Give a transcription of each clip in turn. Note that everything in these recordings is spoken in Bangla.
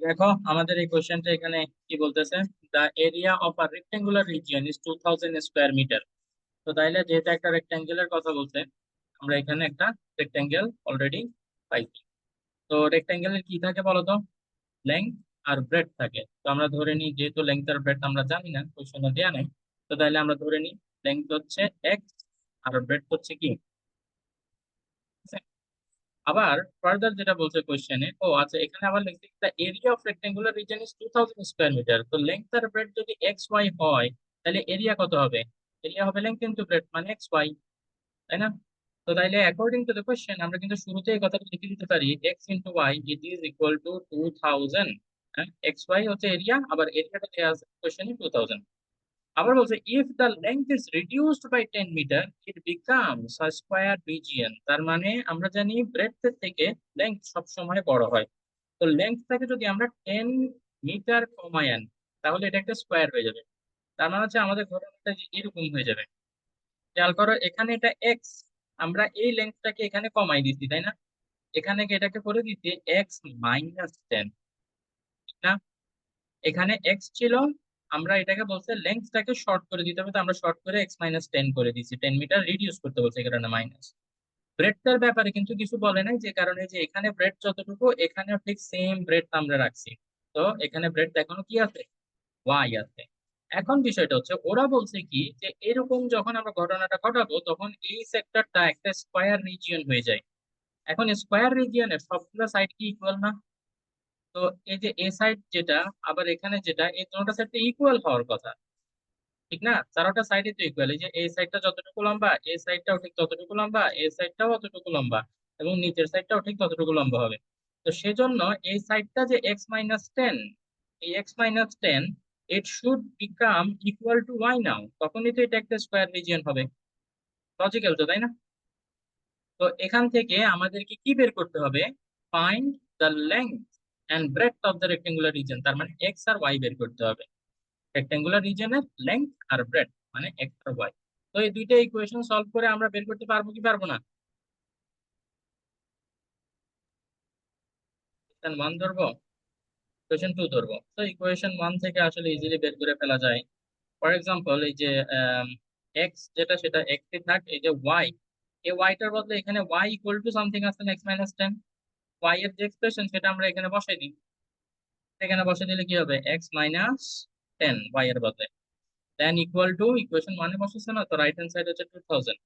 দেখো আমাদের এই কোশ্চেনটা এখানে কি বলতেছে, the area of a rectangular region is 2000 square metre. তো তাইলে যেহেতু একটা রেক্টেঙ্গেলের কথা বলছে, আমরা এখানে একটা রেক্টেঙ্গেল অলরেডি পাইছি। তো রেক্টেঙ্গেলের কি থাকে বলতো, লেংথ আর ব্রেড থাকে। তো আমরা ধরে নিই যেহেতু লেংথ আর ব্রেড আমরা জানি না, কোশ্চেনে দেওয়া নেই, তো তাইলে আমরা ধরে নিই লেংথ হচ্ছে এক্স আর ব্রেড হচ্ছে কি। আবার ফার্দার যেটা বলছে কোশ্চেনে, ও আচ্ছা এখানে আবার লিখছে the area of rectangular region is 2000 square metre. তো লেংথ আর ব্রেড যদি এক্স ওয়াই হয়, তাহলে এরিয়া কত হবে? এরিয়া হবে লেংথ ইনটু ব্রেড মানে এক্স ওয়াই, তাই না? তো তাইলে অ্যাকর্ডিং টু দ্য কোশ্চেন আমরা কিন্তু শুরুতে এই কথাটা লিখে দিতে পারি x into why it is equal two 2000। হ্যাঁ, এক্স ওয়াই হচ্ছে এরিয়া, আবার এরিয়াটা দেওয়া আছে কোশ্চেনে 2000। আবার বলছে if the length is reduced by 10 metre it becomes a square region. তার মানে আমরা জানি ব্রেডথ থেকে লেংথ সবসময় বড় হয়। তো লেংথটাকে যদি আমরা 10 মিটার কমাই আনি, তাহলে এটা একটা স্কোয়ার হয়ে যাবে। তার মানে হচ্ছে আমাদের ঘটনাটা যে এরকম হয়ে যাবে। খেয়াল করো এখানে এটা এক্স, আমরা এই লেংথটাকে এখানে কমাই দিচ্ছি, তাই না? এখানে এটাকে করে দিচ্ছি x-10, ঠিক না? এখানে এক্স ছিল, আমরা এটাকে বলছে লেন্থটাকে শর্ট করে দিতে হবে, তো আমরা শর্ট করে x-10 করে দিচ্ছি, 10 মিটার রিডিউস করতে বলছে, এই কারণে মাইনাস। ব্রেডটার ব্যাপারে কিন্তু কিছু বলে নাই, যে কারণে যে এখানে ব্রেড যতটুকু এখানেও ঠিক সেম ব্রেড আমরা রাখছি। তো এখানে ব্রেড এখনো কি আছে, ওয়াই আছে। এখন বিষয়টা হচ্ছে ওরা বলছে কি যে এরকম যখন আমরা ঘটনাটা ঘটাবো তখন এই সেক্টরটা একটা স্কোয়ার রিজিয়ন হয়ে যায়। এখন স্কোয়ার রিজিয়নের সবগুলো সাইড কি ইকুয়াল না? তো এই যে এ সাইড যেটা, আবার এখানে যেটা, এই দুটো সাইড তো ইকুয়াল হওয়ার কথা, ঠিক না? চারোটা সাইডই তো ইকুয়াল। এই যে এই সাইডটা যতটুকু লম্বা, এই সাইডটাও ঠিক ততটুকু লম্বা, এই সাইডটাও অতটুকু লম্বা, এবং নিচের সাইডটাও ঠিক ততটুকু লম্বা হবে। তো সেজন্য এই সাইডটা যে x-10, এই x-10 it should become equal to Y now, তখনই তো এটা একটা স্কোয়ার রিজিয়ন হবে। লজিক্যাল তো, তাই না? তো এখান থেকে আমাদেরকে কি বের করতে হবে? Find the length and breadth of the rectangular region, তার মানে এক্স আর ওয়াই বের করতে হবে। রেক্টেঙ্গুলার রিজনের লেংথ আর ব্রেডথ মানে এক্স আর ওয়াই। তো এই দুইটা ইকুয়েশন সলভ করে আমরা বের করতে পারবো কি পারবো না? কোয়েশন ওয়ান ধরবো, কোয়েশন টু ধরবো? তো ইকুয়েশন ওয়ান থেকে আসলে ইজিলি বের করে ফেলা যায়। ফর এক্সাম্পল এই যে এক্স যেটা সেটা এক্স এ থাক, এই যে ওয়াই, এই ওয়াইটার বদলে এখানে ওয়াই ইকুয়াল টু সামথিং আছে না x-10। ওয়াই এর যে এক্সপ্রেশন সেটা আমরা এখানে বসাই দিই। এখানে বসে দিলে কি হবে, x-10 ওয়াই এর বদলে, দেন ইকুয়াল টু ইকুয়েশন ওয়ানে বসেছে না, তো রাইট হ্যান্ড সাইড হচ্ছে 2000।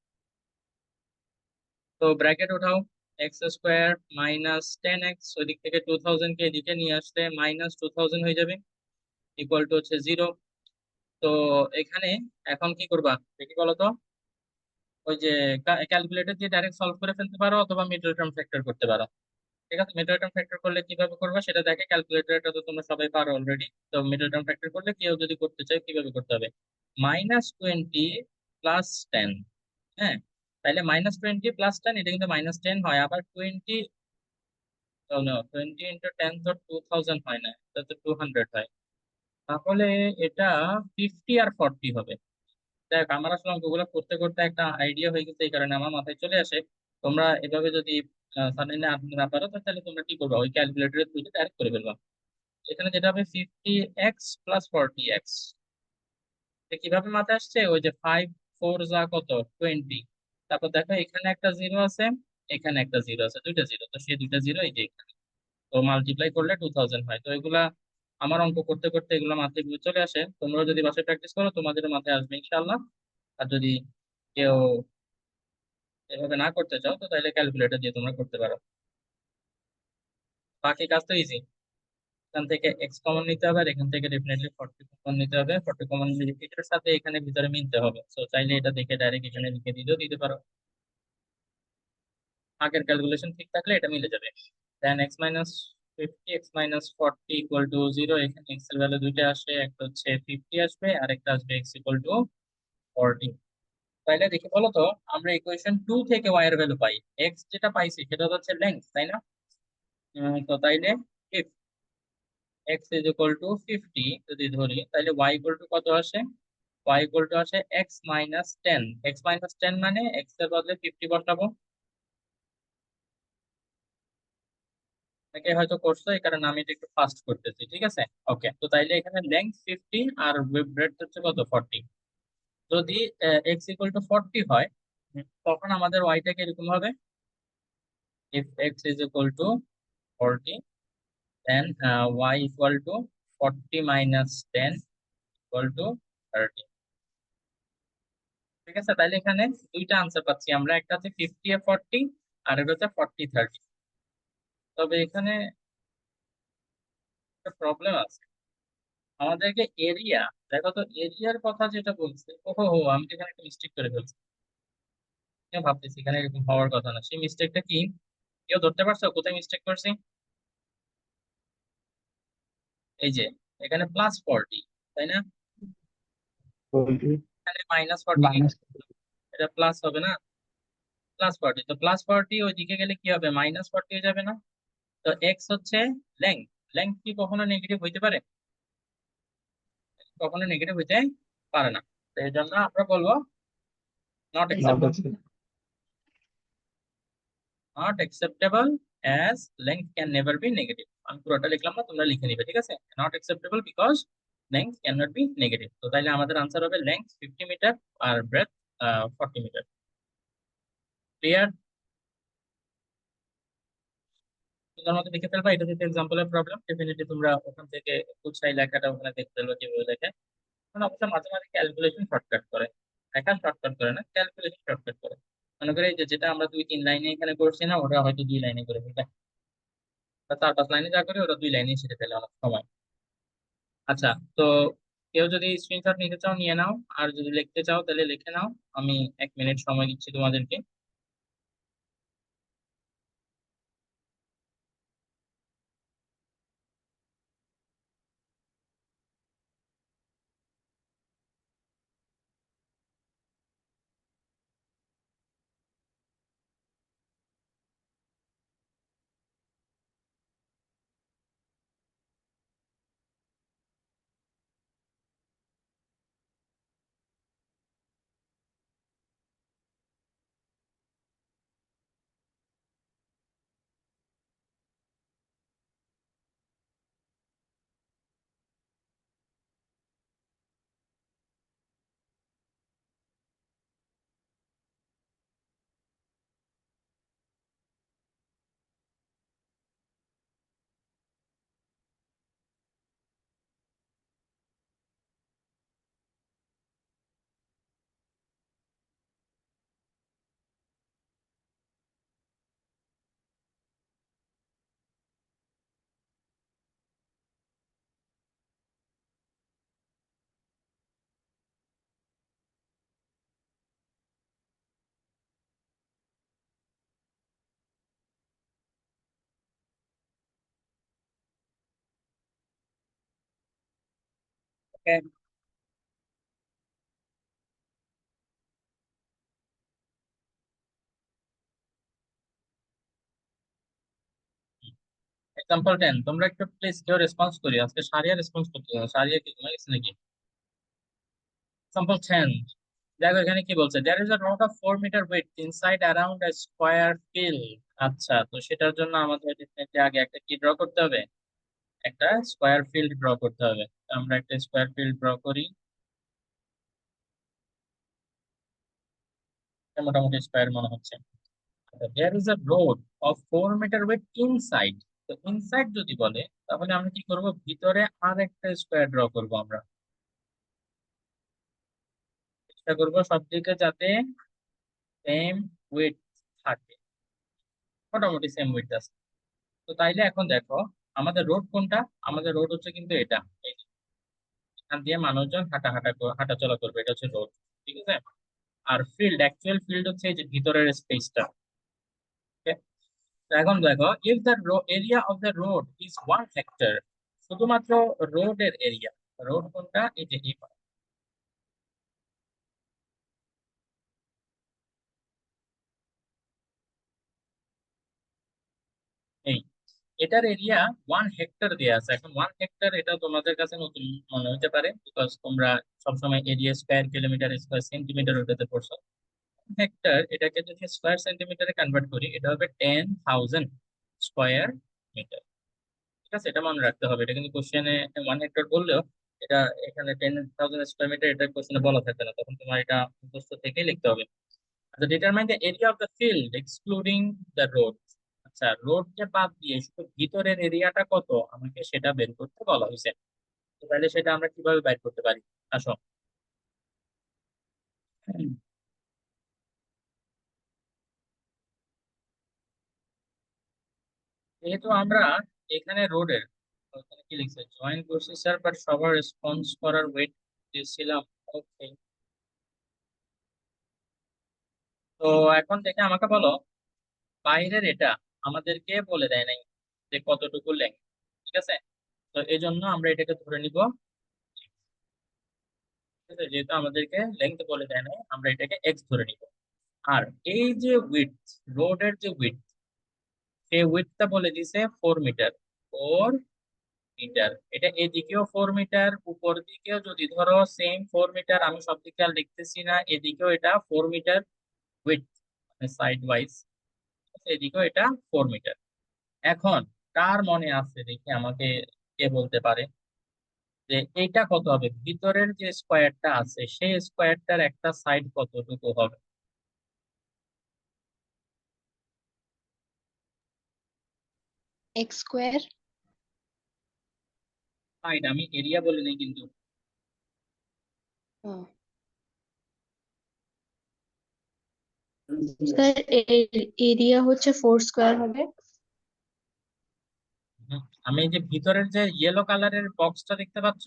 তো ব্র্যাকেট উঠাও, x² - 10x, ওই দিক থেকে 2000 কে এদিকে নিয়ে আসলে -2000 হয়ে যাবে, ইকুয়াল টু হচ্ছে 0। তো এখানে এখন কি করবা দেখি বলো তো? ওই যে ক্যালকুলেটর দিয়ে ডাইরেক্ট সলভ করে ফেলতে পারো, অথবা মিডল টার্ম ফ্যাক্টর করতে পারো। ঠিক আছে, মিডল টার্ম ফ্যাক্টর করলে কিভাবে করবা সেটা দেখে, ক্যালকুলেটরটা তো তোমরা সবাই পারো অলরেডি। তো মিডল টার্ম ফ্যাক্টর করলে কেউ যদি করতে চায় কিভাবে করতে হবে, -20 + 10। হ্যাঁ, তাহলে -20 + 10 এটা কিন্তু -10 হয়, আবার 20 × 10 তো 2000 হয় না, এটা তো 200 হয়। তাহলে এটা 50 আর 40 হবে। দেখ আমার আসলে অঙ্কগুলো করতে করতে একটা আইডিয়া হয়ে গেছে, এই কারণে আমার মাথায় চলে আসে। তোমরা এভাবে যদি সাডেনলি আনতে না পারো, তাহলে তোমরা কি করবে, ওই ক্যালকুলেটরের থ্রুতে ডাইরেক্ট করে ফেলবা। এখানে যেটা হবে 50x + 40x। কিভাবে মাথায় আসছে, ওই যে 5 4 কত, 20। তারপর দেখো এখানে একটা জিরো আছে, এখানে একটা জিরো আছে, দুইটা জিরো, তো সেই দুইটা জিরো এই যে এখানে। তো মাল্টিপ্লাই করলে 2000 হয়। তো এগুলা আমার অঙ্ক করতে করতে এগুলো মাথায় চলে আসে। তোমরা যদি বাসায় প্র্যাকটিস করো তোমাদের মাথায় আসবে ইনশাল্লাহ। আর যদি কেউ এভাবে না করতে চাও, তো তাহলে ক্যালকুলেটর দিয়ে তোমরা করতে পারো। বাকি কাজ তো ইজি। এখান থেকে এক্স কমন নিতে হবে, আর এখান থেকে ডেফিনেটলি 40 কমন নিতে হবে। 40 কমন এটার সাথে এখানে ভিতরে মিলতে হবে, সো চাইলে এটা দেখে ডাইরেক্ট এখানে লিখে দিলেও দিতে পারো। আগের ক্যালকুলেশন ঠিক থাকলে এটা মিলে যাবে। দেন x-50 x-40 ইকুয়াল টু 0। এখানে এক্স এর ভ্যালু দুইটা আসে, একটা হচ্ছে 50 আসবে আর একটা আসবে x ইকুয়াল টু 40। তাইলে দেখি বলো তো, আমরা ইকুয়েশন 2 থেকে y এর ভ্যালু পাই, এক্স যেটা পাইছি সেটা হচ্ছে লেংথ, তাই না? তো তাইলে if x is equal two 50 যদি ধরি, তাহলে y ইকুয়াল টু কত আসে? y ইকুয়াল টু আসে x-10। x-10 মানে x এর বদলে 50 বসাবো, একে হয়তো করছো, এই কারণে আমি এটা একটু ফাস্ট করতেছি, ঠিক আছে? ওকে, তো তাইলে এখানে লেন্থ 50 আর ব্রেডথ হচ্ছে কত, 40। যদি এক্স ইকুয়াল টু 40 হয়, তখন আমাদের ওয়াইটা কিরকম হবে? If X is equal to 40, then Y equal to 40 minus 10 equal to 30। ঠিক আছে, তাইলে এখানে দুইটা আনসার পাচ্ছি আমরা, একটা হচ্ছে 50 আর 40, আর একটা হচ্ছে 40 30। তবে এখানে একটা প্রবলেম আছে, আমাদেরকে এরিয়া, দেখো তো এরিয়ার কথা যেটা বলছে, ওহো হো, আমি তো এখানে একটা মিস্টেক করে ফেলছি। আমি ভাবতেছি এখানে এরকম হওয়ার কথা না, সেই মিস্টেকটা কি? কেউ ধরতে পারছো কোথায় মিস্টেক করছি? এই যে এখানে +40, তাই না? এখানে -40, মাইনাস এটা প্লাস হবে না? +40, তো +40 ওই দিকে গেলে কি হবে, -40 হয়ে যাবে না? তো এক্স হচ্ছে লেংথ, লেংথ কি কখনো নেগেটিভ হইতে পারে? কখনো নেগেটিভ হইতে পারে না। তো এই জন্য আমরা বলবো not acceptable. Not acceptable as length can never be negative. আমি পুরোটা লিখলাম না, তোমরা লিখে নিবে, ঠিক আছে? Not acceptable because length can not be negative. তো তাইলে আমাদের আনসার হবে লেংথ 50 মিটার আর ব্রেথ 40 মিটার। ক্লিয়ার? তোমার মতো লিখে ফেলবা, এটা যদি এক্সাম্পলের প্রবলেম, ডেফিনেটলি তোমরা ওখান থেকে কুচাই লেখাটা ওখানে দেখতে ফেলবো কিভাবে লেখে। মানে অবশ্য মাঝে মাঝে ক্যালকুলেশন শর্টকাট করে, লেখা শর্টকাট করে না, ক্যালকুলেশন শর্টকাট করে। মনে করি যে যেটা আমরা 2-3 লাইনে এখানে করছি না, ওটা হয়তো 2 লাইনে করে ফেলবে, বা 4-5 লাইনে যা করে ওটা 2 লাইনে সেরে ফেলে অনেক সময়। আচ্ছা, তো কেউ যদি স্ক্রিনশট নিতে চাও নিয়ে নাও, আর যদি লিখতে চাও তাহলে লিখে নাও। আমি 1 মিনিট সময় দিচ্ছি তোমাদেরকে। এক্সাম্পল 10, তোমরা একটু প্লিজ কেউ রেসপন্স করি, আজকে সারিয়া রেসপন্স করতে হবে, সারিয়া কি ঘুমাই গেছে নাকি? এক্সাম্পল 10, দেখো এখানে কি বলছে, there is a rod of 4 metre with inside around a square field. আচ্ছা, তো সেটার জন্য আমাদের definitely আগে একটা কি ড্র করতে হবে, একটা স্কোয়ার ফিল্ড ড্র করতে হবে। তো আমরা একটা স্কোয়ার ফিল্ড ড্র করি, এটা মোটামুটি স্কোয়ার মনে হচ্ছে। There is a road of 4 metre with inside, তো ইনসাইড যদি বলে তাহলে আমরা কি করব, ভিতরে আর একটা স্কোয়ার ড্র করব আমরা। চেষ্টা করবো সব দিকে যাতে সেম উইথ থাকে, মোটামুটি সেম উইথ আছে। তো তাইলে এখন দেখো, আমাদের রোড কোনটা? আমাদের রোড হচ্ছে কিন্তু এটা, এই যে, এখান দিয়ে মানুষজন হাঁটা চলা করবে, এটা হচ্ছে রোড, ঠিক আছে? আর ফিল্ড, অ্যাকচুয়াল ফিল্ড হচ্ছে এই যে ভিতরের স্পেসটা। এখন দেখো, if the area of the road is 1 hectare, শুধুমাত্র রোডের এরিয়া, রোড কোনটা, এই যে এই part, এই এটার এরিয়া 1 হেক্টর দেওয়া আছে। এখন 1 হেক্টর এটা তোমাদের কাছে নতুন মনে হতে পারে, বিকজ তোমরা সবসময় area square kilometre square centimetre ওটাতে পড়ছো। হেক্টর এটাকে যদি স্কোয়ার সেন্টিমিটারে কনভার্ট করি, এটা হবে 10,000 স্কোয়ার মিটার। ঠিক আছে, এটা মনে রাখতে হবে। এটা কিন্তু কোশ্চেনে 1 হেক্টর বললেও এটা এখানে 10,000 স্কোয়ার মিটার, এটা কোশ্চেনে বলা থাকবে না, তখন তোমার এটা মুখস্থ থেকেই লিখতে হবে। আচ্ছা, determine the area of the field excluding the road. আচ্ছা, রোডকে বাদ দিয়ে শুধু ভিতরের এরিয়াটা কত আমাকে সেটা বের করতে বলা হয়েছে। তো তাহলে সেটা আমরা কিভাবে বের করতে পারি? আসো। যেহেতু আমরা এখানে রোডের ওখানে কি লিখছে, জয়েন করছি স্যার, বাট সবার রেসপন্স করার ওয়েট দিয়েছিলাম। ওকে, তো এখন দেখে আমাকে বলো, বাইরের এটা আমাদেরকে বলে দেয় নাই যে কতটুকু লেন্থ। ঠিক আছে, তো এই জন্য আমরা এটাকে ধরে নিব। ঠিক আছে, যেহেতু আমাদেরকে লেন্থ বলে দেয় নাই, আমরা এটাকে এক্স ধরে নিব। আর এই যে উইডথ, রোডের যে উইডথ, সেই উইডথটা বলে দিছে 4 মিটার। 4 মিটার, এটা এদিকেও 4 মিটার, উপর দিকেও যদি ধরো সেম 4 মিটার, আমি সব দিকে আর লিখতেছি না, এদিকেও এটা 4 মিটার উইডথ, মানে সাইড ওয়াইজ। এদিকেও এটা 4 মিটার। এখন কার মনে আছে দেখি আমাকে কে বলতে পারে যে এইটা কত হবে, ভিতরের যে স্কোয়ারটা আছে সেই স্কোয়ারটার একটা সাইড কতটুকু হবে? X square. সাইড, আমি এরিয়া বলিনি কিন্তু। স্যার এরিয়া হচ্ছে 4 স্কোয়ার হবে। আমি এই যে ভিতরের যে ইয়েলো কালারের বক্সটা দেখতে পাচ্ছ,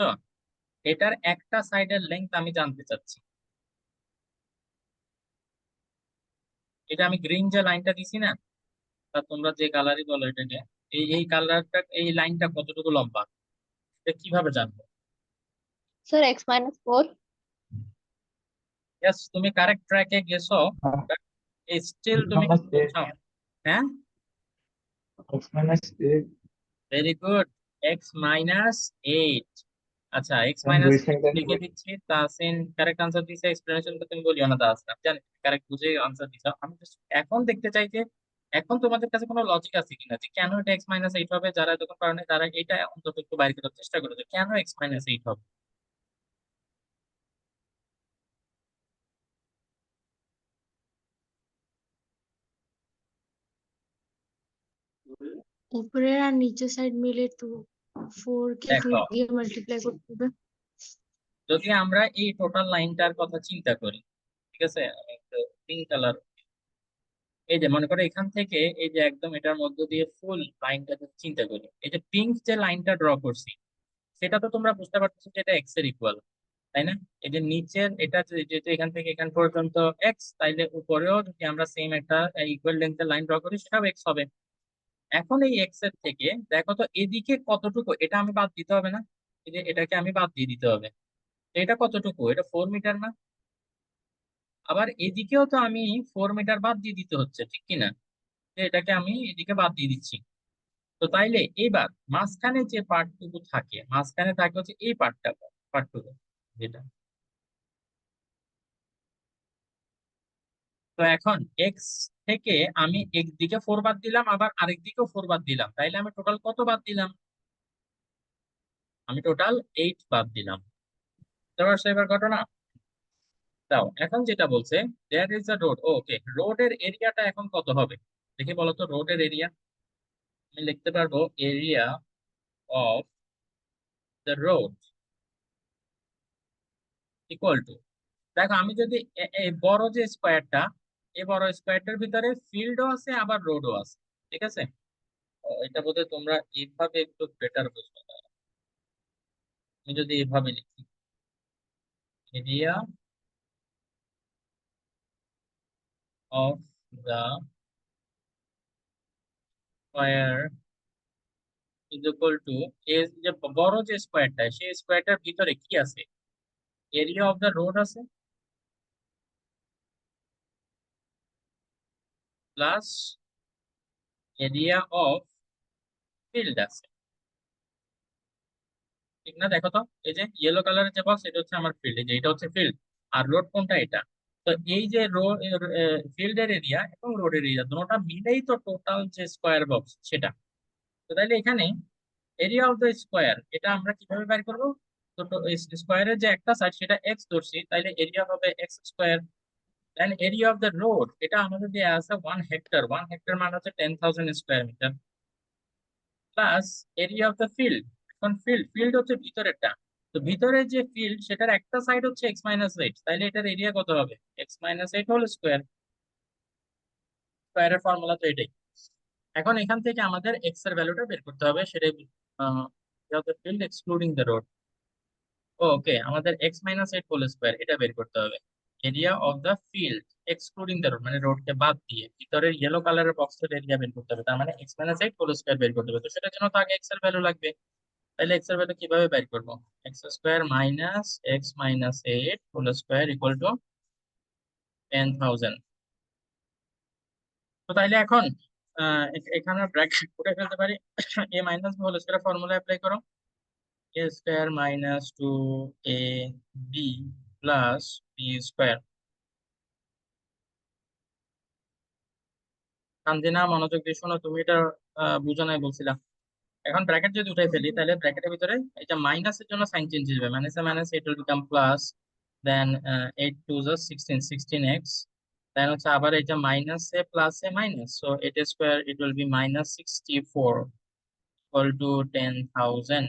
এটার একটা সাইডের লেন্থ আমি জানতে চাচ্ছি। এটা আমি গ্রিন যে লাইনটা দিছি না, তা তোমরা যে কালারই বলো এটাকে, এই কালারটা, এই লাইনটা কতটুকু লম্বা, এটা কিভাবে জানবো? Sir x-4। ইয়েস, তুমি কারেক্ট ট্র্যাকে গেছো, বাট স্টিল তুমি কি বলছো? হ্যাঁ, x-8 ভেরি গুড, x-8। আচ্ছা, এক্স এবং মাইনাস 2 এইট সেকেন্ড লিখে দিচ্ছি। তাসিন কারেক্ট আনসার দিছে, এক্সপ্লেনেশনটা তুমি বলিও না দাস না, জানি কারেক্ট বুঝে আনসার দিছো। আমি just এখন দেখতে চাই যে এখন তোমাদের কাছে কোনো লজিক আছে কিনা, যে কেন এটা x-8 হবে। যারা এতক্ষণ পারে না তারা এটা অন্তত একটু বাইরে করার চেষ্টা করে, যে কেন x-8 হবে। উপরের আর নিচের সাইড মিলে তো 4 কে 2 দেখো, দিয়ে মাল্টিপ্লাই করতে হবে। যদি আমরা এই টোটাল লাইনটার কথা চিন্তা করি, ঠিক আছে, আমি একটু পিঙ্ক কালার, এই যে মনে করো এখান থেকে এই যে একদম এটার মধ্য দিয়ে ফুল লাইনটা যদি চিন্তা করি, এই যে পিঙ্ক যে লাইনটা ড্র করছি, সেটা তো তোমরা বুঝতে পারছো যে এটা এক্স এর ইকুয়াল, তাই না? এই যে নিচের এটা যেহেতু এখান থেকে এখান পর্যন্ত এক্স, তাইলে উপরেও যদি আমরা সেম একটা ইকুয়াল লেন্থের লাইন ড্র করি সেটাও এক্স হবে। এখন এই এক্স এর থেকে দেখো তো এদিকে কতটুকু, এটা আমি বাদ দিতে হবে না? এই যে এটাকে আমি বাদ দিয়ে দিতে হবে, তো এটা কতটুকু, এটা 4 মিটার না? আবার এদিকেও তো আমি 4 মিটার বাদ দিয়ে দিতে হচ্ছে, ঠিক কিনা? যে এটাকে আমি এদিকে বাদ দিয়ে দিচ্ছি। তো তাইলে এবার মাঝখানে যে পার্টটুকু থাকে, মাঝখানে থাকে হচ্ছে এই পার্টটুকু যেটা। তো এখন এক্স থেকে আমি একদিকে 4 বাদ দিলাম, আবার আরেক দিকেও 4 বাদ দিলাম, তাইলে আমি টোটাল কত বাদ দিলাম? আমি টোটাল 8 বাদ দিলাম। বুঝতে পারছো এবার ঘটনা? দাও, এখন যেটা বলছে, দেয়ার ইজ আ রোড। ওকে, রোডের এরিয়াটা এখন কত হবে দেখি বলো তো। রোডের এরিয়া আমি লিখতে পারবো, area of the road equal to, দেখো আমি যদি এই বড় যে স্কোয়ারটা, এই বড় স্কোয়ারটার ভিতরে ফিল্ডও আছে আবার রোডও আছে। ঠিক আছে, এটা বোধহয় তোমরা এইভাবে একটু বেটার বুঝবে। আমি যদি এভাবে লিখি, area of the square is equal to, এর যে বড় যে স্কোয়ারটা, সেই স্কোয়ারটার ভিতরে কি আছে? এরিয়া অফ দা রোড আছে, প্লাস এরিয়া অফ ফিল্ড আছে। ঠিক না? দেখো তো, এই যে ইয়েলো কালারের যে বক্স, এটা হচ্ছে আমার ফিল্ড, এই যে এটা হচ্ছে ফিল্ড। আর রোড কোনটা? এটা। তো এই যে ফিল্ডের এরিয়া এবং রোডের এরিয়া দুটোটা মিলেই তো টোটাল যে স্কোয়ার বক্স সেটা। তো তাহলে এখানে এরিয়া অফ দ্য স্কোয়ার এটা আমরা কিভাবে বের করবো? তো স্কোয়ারের যে একটা সাইড সেটা এক্স ধরছি, তাইলে এরিয়া হবে X square. Then area of the road এটা আমাদের দেওয়া আছে 1 হেক্টর, 1 হেক্টর মানে হচ্ছে 10,000 square metre, plus area of the field. এখন ফিল্ড হচ্ছে ভিতরেরটা, তো ভিতরের যে ফিল্ড সেটার একটা সাইড হচ্ছে x-8, তাইলে এটার এরিয়া কত হবে? x-8 whole square. স্কোয়ারের ফর্মুলা তো এটাই। এখন এখান থেকে আমাদের এক্স এর ভ্যালুটা বের করতে হবে, সেটাই ফিল্ড এক্সক্লুডিং দ্য রোড। ওকে, আমাদের x-8 হোল স্কোয়ার এটা বের করতে হবে। Area of the field excluding the road মানে রোডকে বাদ দিয়ে ভিতরের ইয়েলো কালারের বক্সের এরিয়া বের করতে হবে, তার মানে x-8 হোল স্কোয়ার বের করতে হবে। তো সেটার জন্য তো আগে এক্স এর ভ্যালু লাগবে। তাহলে এক্স এর ভ্যালু কিভাবে বের করবো? X square minus x-8 whole square equal to 10,000। তো তাইলে এখন এখানে ব্র্যাকেট করে ফেলতে পারি। a minus whole square formula apply করো। a square minus 2ab plus B square. কান্দিনা, মনোযোগ দিয়ে শোনো, তুমি এটা বুঝো নাই বলছিলাম। এখন ব্র্যাকেট যদি উঠাই ফেলি তাহলে ব্র্যাকেটের ভিতরে এটা মাইনাসের জন্য সাইন চেঞ্জ হবে, minus minus it will become plus. Then 8 two যা 16, 16x। দেন হচ্ছে আবার এটা মাইনাস এ প্লাস এ মাইনাস, সো এটা square it will be -64 equal to 10,000।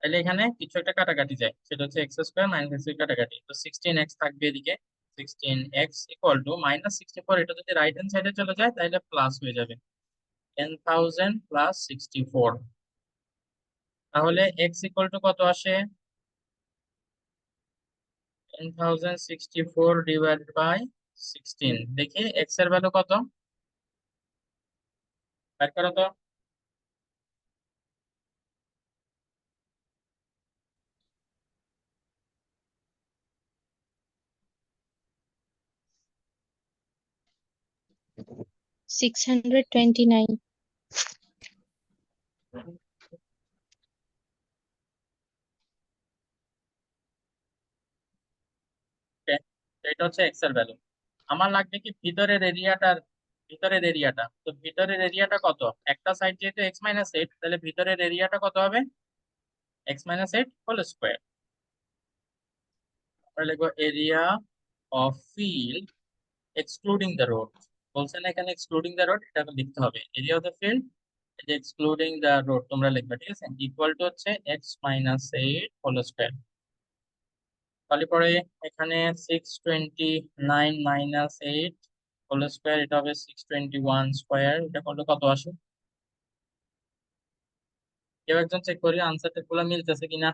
তাহলে এখানে কিছু একটা কাটাকাটি যায়, সেটা হচ্ছে এক্স স্কোয়ার মাইনাস এক্স কাটাকাটি, তো 16x থাকবে এদিকে। 16x ইকুয়াল টু -64, এটা যদি রাইট হ্যান্ড সাইডে চলে যায় তাহলে প্লাস হয়ে যাবে 10,000 প্লাস 64। তাহলে এক্স ইকুয়াল টু কত আসে? 10,064 ডিভাইডেড বাই 16। দেখি এক্স এর ভ্যালু কত, বের করো তো। 629. Okay, এটা হচ্ছে এক্স এর ভ্যালু। আমার লাগবে কি ভিতরের এরিয়াটা, তো ভিতরের এরিয়াটা কত? একটা সাইড যেহেতু x-8, তাহলে ভিতরের এরিয়াটা কত হবে? x-8 whole square. আমরা লিখবো area of field excluding the road. বলছে না এখানে এক্সক্লুডিং দ্য রোড, এটা লিখতে হবে area of the field excluding the road, তোমরা লিখবে, ঠিক আছে? ইকুয়াল টু হচ্ছে x-8 হোল স্কোয়ার। তাহলে পরে এখানে 629 -8 হোল স্কোয়ার, এটা হবে 621 স্কোয়ার। এটা করলে কত আসে? কেউ একজন চেক করি আনসারটা গুলো মিলতেছে কিনা।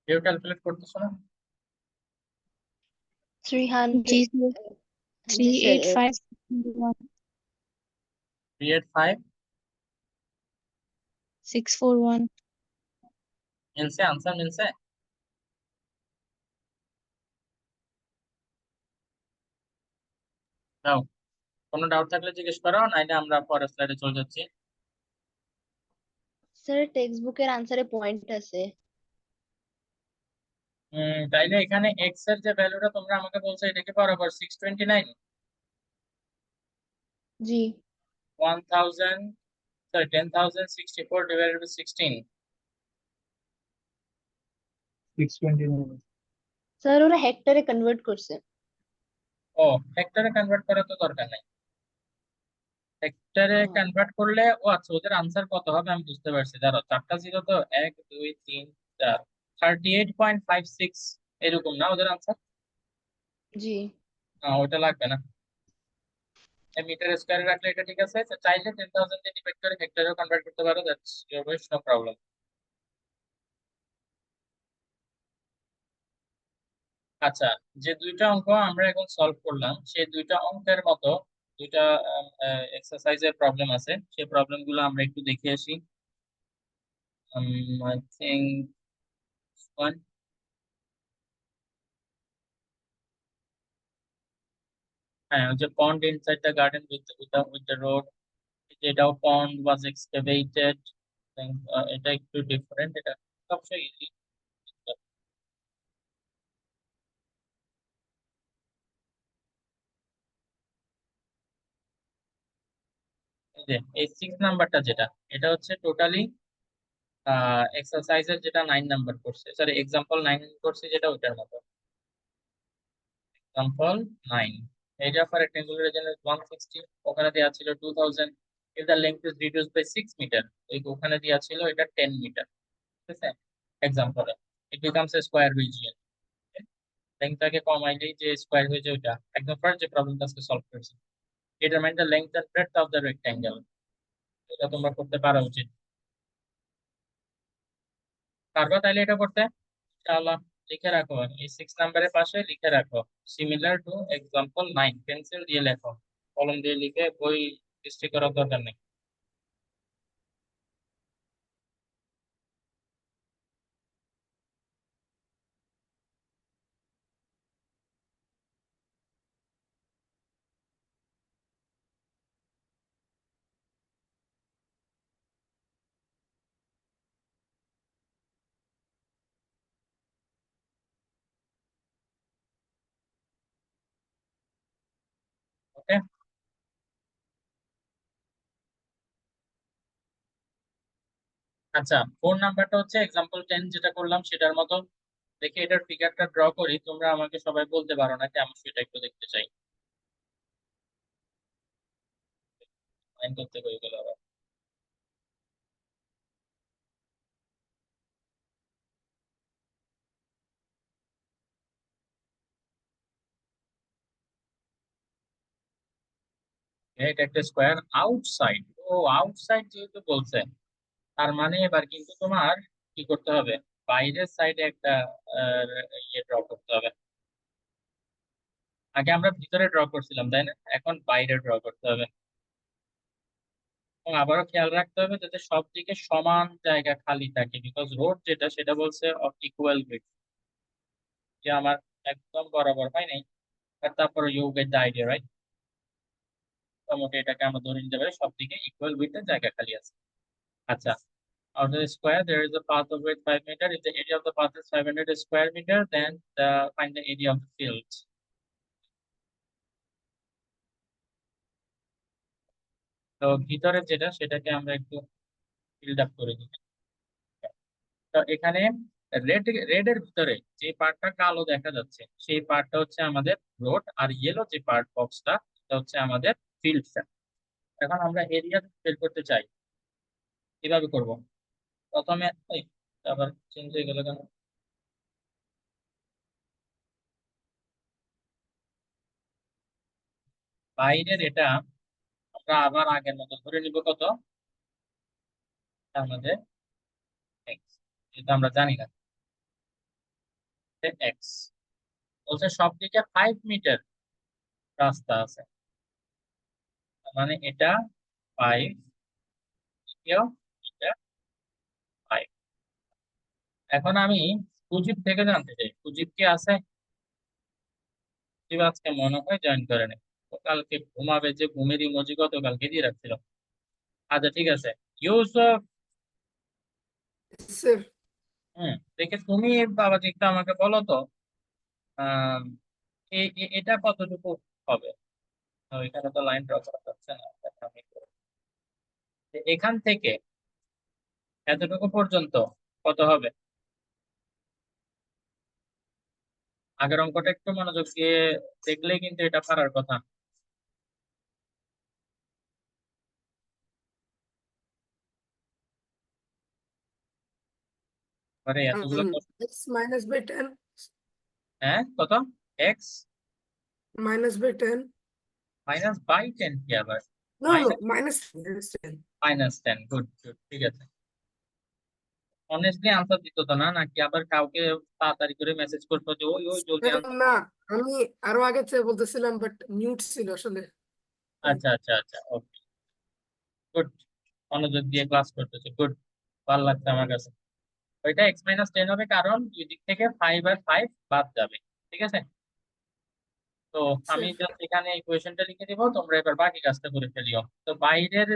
কেউ ক্যালকুলেট করতেছো না? 300 জি স্যার, জি স্যার 385. 385 641. মিলছে, আনসার মিলছে। দাও, কোনো ডাউট থাকলে জিজ্ঞেস করো, নাইলে আমরা পরের স্লাইডে চলে যাচ্ছি। স্যার টেক্সট বুকের আনসারে পয়েন্ট আছে। তাইলে এখানে এক্স এর যে ভ্যালুটা তোমরা আমাকে বলছো এটা কি বরাবর 629? জি 1000, সরি 10,064 ডিভাইডেড বাই 16। 629। স্যার ওরা হেক্টরে কনভার্ট করছে। ও, হেক্টরে কনভার্ট করার তো দরকার নাই। হেক্টরে হ্যাঁ। কনভার্ট করলে, ও আচ্ছা, ওদের আনসার কত হবে আমি বুঝতে পারছি। ধরো চারটা জিরো, তো 1 2 3 4, 38.56 এরকম না ওদের আনসার? জি ওটা লাগবে না, মিটার স্কোয়ারে রাখলে এটা ঠিক আছে। তো চাইলে 10,000 দিয়ে ডিভাইড করে হেক্টরেও কনভার্ট করতে পারো, that's your wish, no problem. আচ্ছা, যে দুইটা অঙ্ক আমরা এখন সলভ করলাম সেই দুইটা অঙ্কের মতো দুইটা এক্সারসাইজের প্রবলেম আছে, সেই প্রবলেম গুলো আমরা একটু দেখে আসি। আই থিঙ্ক হ্যাঁ, ওই যে pond inside the garden with the road, এটাও পন্ড ওয়াজ এক্সকাভেটেড। এটা একটু ডিফারেন্ট, এটা সবচেয়ে ইজি। এই যে এই 6 নাম্বারটা যেটা, এটা হচ্ছে টোটালি এক্সারসাইজের যেটা 9 নাম্বার করছে, সরি এক্সাম্পল 9 করছে যেটা ওইটার মতো। Example 9, area for rectangular region is 160, ওখানে দেওয়া ছিল 2000, if the length is reduced by 6 metre, ওখানে দেওয়া ছিল এটা 10 মিটার। ঠিক আছে, এক্সাম্পলে it becomes a square region, লেংথটাকে কমাইলেই যে স্কোয়ার হয়ে যায় ওইটা। একদম ফার্স্ট যে প্রবলেমটা আজকে সলভ করেছি, determine the length and breadth of the rectangle, এটা তোমরা করতে পারা উচিত। পারবা তাইলে এটা করতে ইনশাআল্লাহ? লিখে রাখো, এই 6 নাম্বারের পাশে লিখে রাখো সিমিলার টু এক্সাম্পল 9, পেন্সিল দিয়ে লেখো, কলম দিয়ে লিখে বই সৃষ্টি করার দরকার নেই। ওকে, আচ্ছা 4 নাম্বারটা হচ্ছে এক্সাম্পল 10 যেটা করলাম সেটার মতো। দেখি এটার ফিগারটা ড্র করি, তোমরা আমাকে সবাই বলতে পারো না কেমন, সেটা একটু দেখতে চাই। লাইন করতে হয়ে গেল আবার। এটা একটা স্কোয়ার আউটসাইড, ও আউটসাইড যেহেতু বলছে, তার মানে এবার কিন্তু তোমার কি করতে হবে, বাইরের সাইডে একটা আহ, ইয়ে ড্র করতে হবে। আগে আমরা ভিতরে ড্র করছিলাম তাই না, এখন বাইরে ড্র করতে হবে। এবং আবারও খেয়াল রাখতে হবে যাতে সব দিকে সমান জায়গা খালি থাকে, বিকজ রোড যেটা সেটা বলছে অফ ইকুয়াল উইডথ, যে আমার একদম বরাবর হয় নাই, আর তারপরে you get the idea right. মোটামুটি এটাকে আমরা ধরে নিতে পারি সব দিকে ইকুয়াল উইডথের জায়গা খালি আছে। আচ্ছা, out of the square there is a path of width 5 meter. If the area of the path is 500 square meter, then find the area of the field. তো ভিতরে যেটা সেটাকে আমরা একটু ফিল্ড আপ করে দিই। তো এখানে রেড এর ভিতরে যে পার্টটা কালো দেখা যাচ্ছে সেই পার্টটা হচ্ছে আমাদের রোড, আর ইয়েলো যে পার্ট বক্সটা এটা হচ্ছে আমাদের ফিল্ডটা। এখন আমরা এরিয়া বের করতে চাই, কিভাবে করব? প্রথমে এই, আবার চেঞ্জ হয়ে গেল কেন? বাইরের এটা আমরা আবার আগের মতো ধরে নিব কত, আমাদের এক্স, যেটা আমরা জানি না, এক্স বলছে সব দিকে 5 মিটার রাস্তা আছে, তার মানে এটা 5, এটাও এটা 5। এখন আমি সুজিব থেকে জানতে চাই, সুজিব কি আছে? সুজিব আজকে মনে হয় জয়েন করে নেই, ও কালকে ঘুমাবে, যে ঘুমের ইমোজি গতকালকে দিয়ে রাখছিল। আচ্ছা ঠিক আছে, ইউসুফ। স্যার দেখে তুমি বাবাজি একটু আমাকে বলো তো, আহ এটা কতটুকু হবে? এখানে তো লাইন ড্র করা যাচ্ছে না, আমি এখান থেকে এতটুকু পর্যন্ত কত হবে? আগের অঙ্কটা একটু মনোযোগ দিয়ে দেখলেই কিন্তু এটা পারার কথা। মানে এতগুলো এক্স মাইনাস বাই 10 হ্যাঁ কত? X minus by 10 minus by 10 কি আবার? No no minus minus 10 minus 10, good good, ঠিক আছে। অনেস্টলি আনসার দিত তো না, নাকি আবার কাউকে তাড়াতাড়ি করে মেসেজ করতো যে ওই ওই জলদি আনসার? না আমি আরো আগে থেকে বলতেছিলাম বাট মিউট ছিল আসলে আচ্ছা আচ্ছা আচ্ছা, ওকে, গুড, মনোযোগ দিয়ে ক্লাস করতেছে, গুড, ভালো লাগছে আমার কাছে। ওইটা এক্স মাইনাস 10 হবে কারণ দুই দিক থেকে 5 আর 5 বাদ যাবে, ঠিক আছে। তো আমি Sir, জাস্ট এখানে এই কোয়েশ্চেনটা লিখে দিব, তোমরা এবার বাকি কাজটা করে ফেলিও। তো বাইরের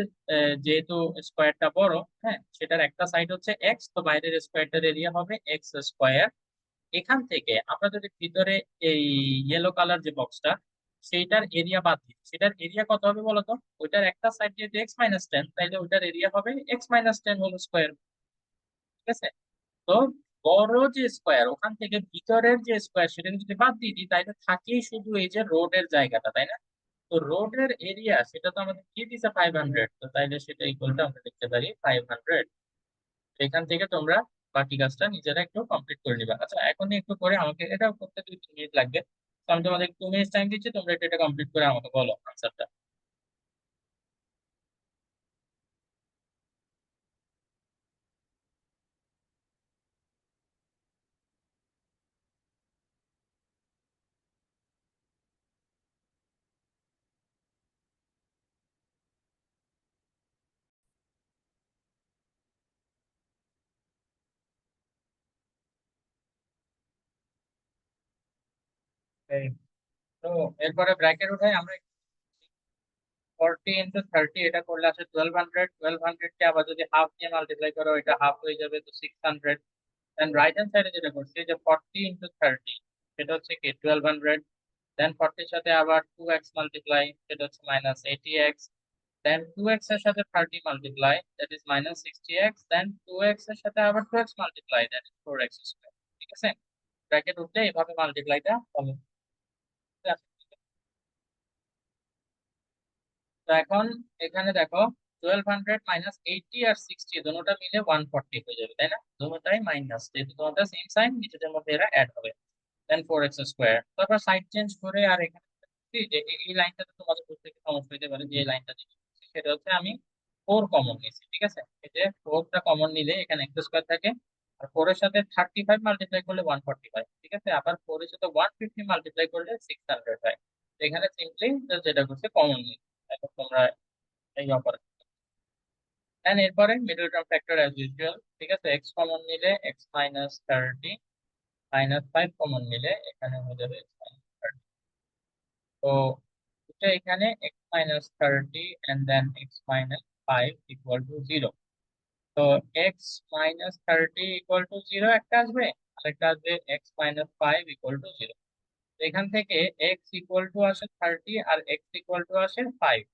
যেহেতু স্কোয়ারটা বড়, হ্যাঁ, সেটার একটা সাইড হচ্ছে এক্স, তো বাইরের স্কোয়ারটার এরিয়া হবে এক্স স্কোয়ার। এখান থেকে আমরা যদি ভিতরে এই ইয়েলো কালার যে বক্সটা, সেইটার এরিয়া বাদ দিই, সেটার এরিয়া কত হবে বলো তো? ওইটার একটা সাইড যেহেতু এক্স -10, তাইলে ওইটার এরিয়া হবে x-10 হোল স্কোয়ার। ঠিক আছে? তো বড় যে স্কোয়ার, ওখান থেকে ভিতরের যে স্কোয়ার সেটাকে যদি বাদ দিয়ে দিই, তাইলে থাকেই শুধু এই যে রোডের জায়গাটা, তাই না? তো রোডের এরিয়া সেটা তো আমাদের কি দিছে 500, তো তাইলে সেটা ইকুয়ালটা আমরা লিখতে পারি 500। এখান থেকে তোমরা বাকি কাজটা নিজেরা একটু কমপ্লিট করে নিবা। আচ্ছা, এখনই একটু করে আমাকে এটা করতে 2-3 মিনিট লাগবে। তো আমি তোমাদের 2 মিনিট টাইম দিচ্ছি, তোমরা এটা কমপ্লিট করে আমাকে বলো আনসারটা। এই, তো এরপরে ব্র্যাকেট উঠাই আমরা। 40 × 30 এটা করলে আসে 1200। 1200 কে আবার যদি হাফ দিয়ে মাল্টিপ্লাই করো, এটা হাফ হয়ে যাবে, তো 600। দেন রাইট হ্যান্ড সাইডে যেটা করছি, যে 40 × 30, সেটা হচ্ছে কি 1200। দেন 40 এর সাথে আবার 2x মাল্টিপ্লাই, সেটা হচ্ছে -80x। দেন 2x এর সাথে 30 multiply, that is -60x। Then 2x এর সাথে আবার 2x multiply, that is 4x square. ঠিক আছে? ব্র্যাকেট উঠলে এভাবে মাল্টিপ্লাইটা হবে। তো এখন এখানে দেখো, 1200 -80 আর 60 দুটোটা মিলে 140 হয়ে যাবে, তাই না? দুটোটাই মাইনাস, যেহেতু তোমাদের সেম সাইন, নিজেদের মধ্যে এরা অ্যাড হবে। দেন 4x স্কোয়ার। তারপর সাইড চেঞ্জ করে আর এখানে দেখছি যে এই লাইনটাতে তোমাদের বুঝতে একটু সমস্যা হতে পারে, যে এই লাইনটা দিচ্ছি সেটা হচ্ছে আমি 4 কমন নিয়েছি। ঠিক আছে? এই যে 4টা কমন নিলে এখানে x স্কোয়ার থাকে, আর 4 এর সাথে 35 মাল্টিপ্লাই করলে 145। ঠিক আছে? আবার 4 এর সাথে 150 মাল্টিপ্লাই করলে 600 হয়। তো এখানে সিম্পলি যেটা করছে কমন নিই। এখন তোমরা এই অপারেশন, দেন এরপরে middle term factor as usual. ঠিক আছে? x কমন নিলে x-30, -5 কমন নিলে এখানে হয়ে যাবে x-30। তো এটা এখানে x-30 and then x-5 equal to 0। তো x-30 equal to 0 একটা আসবে, আর একটা আসবে x-5 equal to 0। এখান থেকে x equal to আসে 30 আর x equal to আসে 5।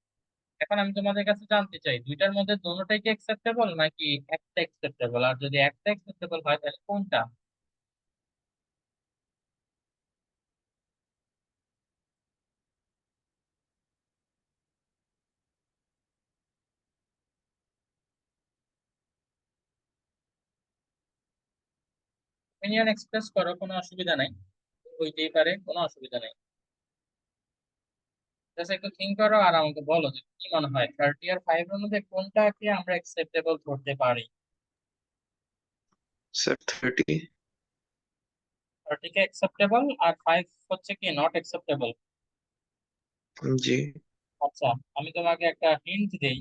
এখন আমি তোমাদের কাছে জানতে চাই, দুইটার মধ্যে দুটোটাই কি অ্যাকসেপ্টেবল, নাকি একটা অ্যাকসেপ্টেবল? আর যদি একটা অ্যাকসেপ্টেবল হয় তাহলে কোনটা? অপিনিয়ন এক্সপ্রেস করো, কোনো অসুবিধা নাই, হইতেই পারে, কোনো অসুবিধা নাই। জাস্ট একটু থিঙ্ক করো আর আমাকে বলো যে কি মনে হয় 30 আর 5 এর মধ্যে কোনটাকে আমরা অ্যাকসেপ্টেবল ধরতে পারি। স্যার 30। 30 কে অ্যাকসেপ্টেবল আর 5 হচ্ছে কি নট অ্যাকসেপ্টেবল। জি আচ্ছা, আমি তোমাকে একটা হিন্ট দেই।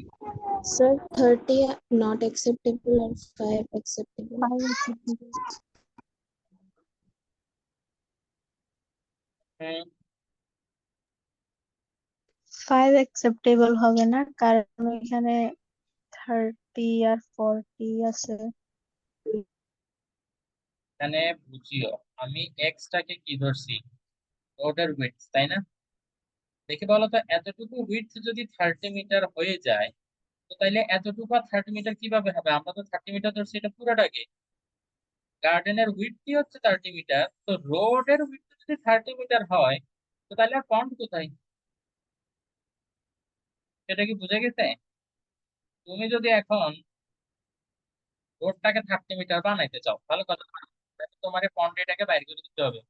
Sir, 30 not acceptable or 5 acceptable? 5 acceptable. Hmm, 5 acceptable হবে না, কারণ এখানে 30 আর 40 আছে। এখানে বুঝিও, আমি এক্স টাকে কি ধরছি, রোডের উইডথ, তাই না? দেখে বলো তো, এতটুকু উইডথ যদি 30 মিটার হয়ে যায়, তো তাইলে এতটুকু আর 30 মিটার কিভাবে হবে? আমরা তো 30 মিটার ধরছি এটা পুরোটাকে। গার্ডেনের উইডথই হচ্ছে 30 মিটার, তো রোডের উইডথ যদি 30 মিটার হয়, তো তাহলে আর পন্ড কোথায়? সেটা কি বুঝে গেছে? তুমি যদি এখন রোডটাকে 30 মিটার বানাইতে চাও, ভালো কথা, তোমার এই পন্ড এটাকে বাইরে করে দিতে হবে।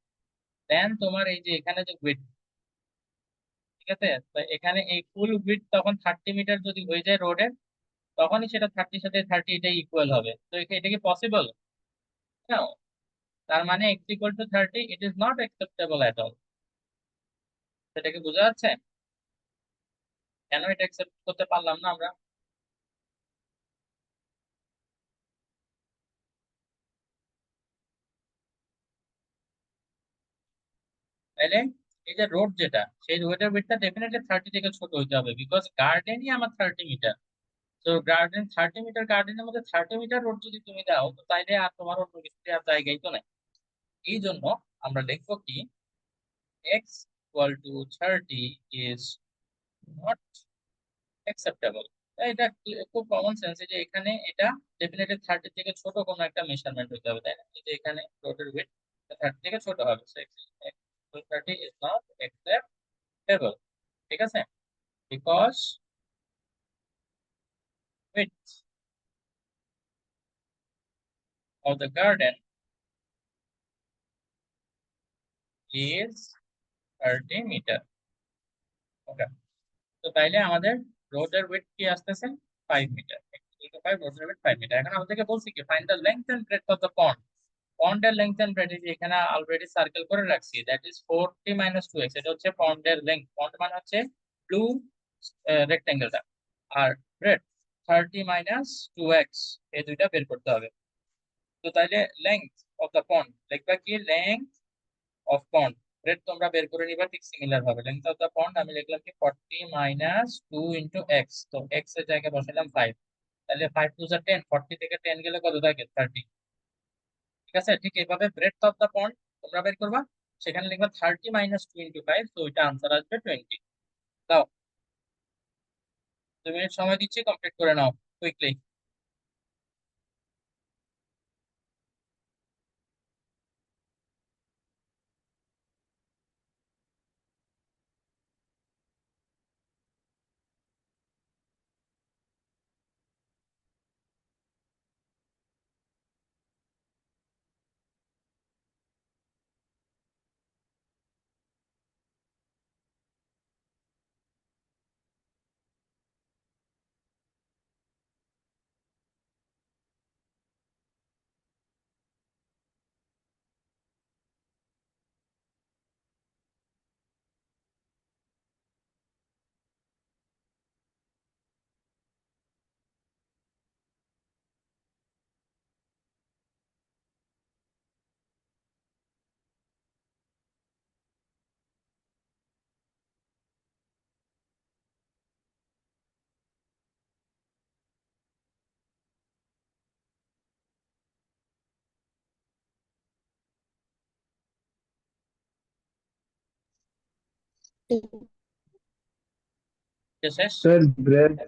দেন তোমার এই যে এখানে যে উইডথ, ঠিক আছে, তো এখানে এই ফুল উইডথ তখন 30 মিটার যদি হয়ে যায় রোডের, তখনই সেটা 30 সাথে 30 এটা ইকুয়াল হবে। তো এটা কি পসিবল? না। তার মানে x equal to 30, it is not acceptable at all. সেটা কি বোঝা যাচ্ছে কেন এটা অ্যাকসেপ্ট করতে পারলাম না আমরা? তাইলে এই যে রোড যেটা, সেই রোডের উইডথটা ডেফিনেটলি 30 থেকে ছোট হইতে হবে, বিকজ গার্ডেনই আমার 30 মিটার। তো গার্ডেন 30 মিটার, গার্ডেনের মধ্যে 30 মিটার রোড যদি তুমি দাও, তো তাইলে আর তোমার অন্য কিছু আর জায়গায় তো নাই। এই জন্য আমরা লিখবো কি, x equal to 30 is not acceptable. এটা খুব কমন সেন্স যে এখানে এটা ডেফিনেটলি 30 থেকে ছোট কোনো একটা মেজারমেন্ট হইতে হবে, তাই না? এই যে এখানে রোডের উইডথ 30 থেকে ছোট হবে, সো 30 ইজ নট অ্যাকসেপ্টেবল। ঠিক আছে, because width of the garden is 30 metre. Okay, তো তাইলে আমাদের রোডের উইডথ কি আসতেছে, 5 মিটার। 5 রোডের উইডথ 5 মিটার। এখন আমাদেরকে বলছি কি, find the length and breadth of the pond. পন্ডের লেংথ এন্ড ব্রেডথ এখানে অলরেডি সার্কেল করে রাখছি, দ্যাট ইজ 40 মাইনাস 2x। এটা হচ্ছে পন্ডের লেংথ, পন্ড মানে হচ্ছে ব্লু রেক্টেঙ্গেলটা, আর ব্রেডথ 30 মাইনাস 2x, এই দুইটা বের করতে হবে। তো তাইলে লেংথ অফ দ্য পন্ড লিখবা কি, লেংথ অফ পন্ড। ব্রেড তোমরা বের করে নিবা ঠিক সিমিলার ভাবে। লেংথ অফ দা পন্ড আমি লিখলাম কি 40 মাইনাস 2 ইন্টু এক্স, তো এক্স এর জায়গায় বসালাম 5। তাহলে 5 টু যা 10, 40 থেকে 10 গেলে কত থাকে, 30। ঠিক আছে, ঠিক এইভাবে ব্রেড অফ দা পন্ড তোমরা বের করবা, সেখানে লিখবা 30 মাইনাস 2 ইন্টু 5, তো ওইটা আনসার আসবে 20। দাও, 2 মিনিট সময় দিচ্ছি, কমপ্লিট করে নাও কুইকলি। শেষ? Sir, breadth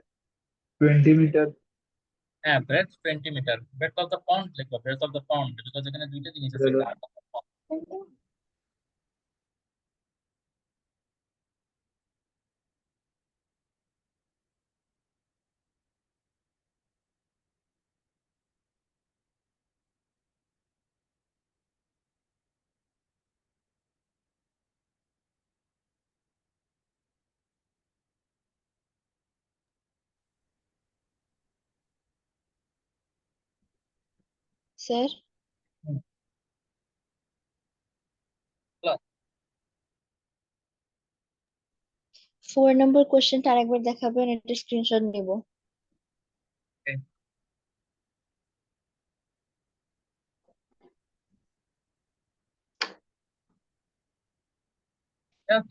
20 meter. হ্যাঁ, breadth 20 metre. Breadth of the pond লিখবো, breadth of the pond, because এখানে দুইটা জিনিস আছে, Breadth. Guard of the pond. Sir, 4 number কোশ্চেনটা আরেকবার দেখাবেন, এটা স্ক্রিনশট নিব।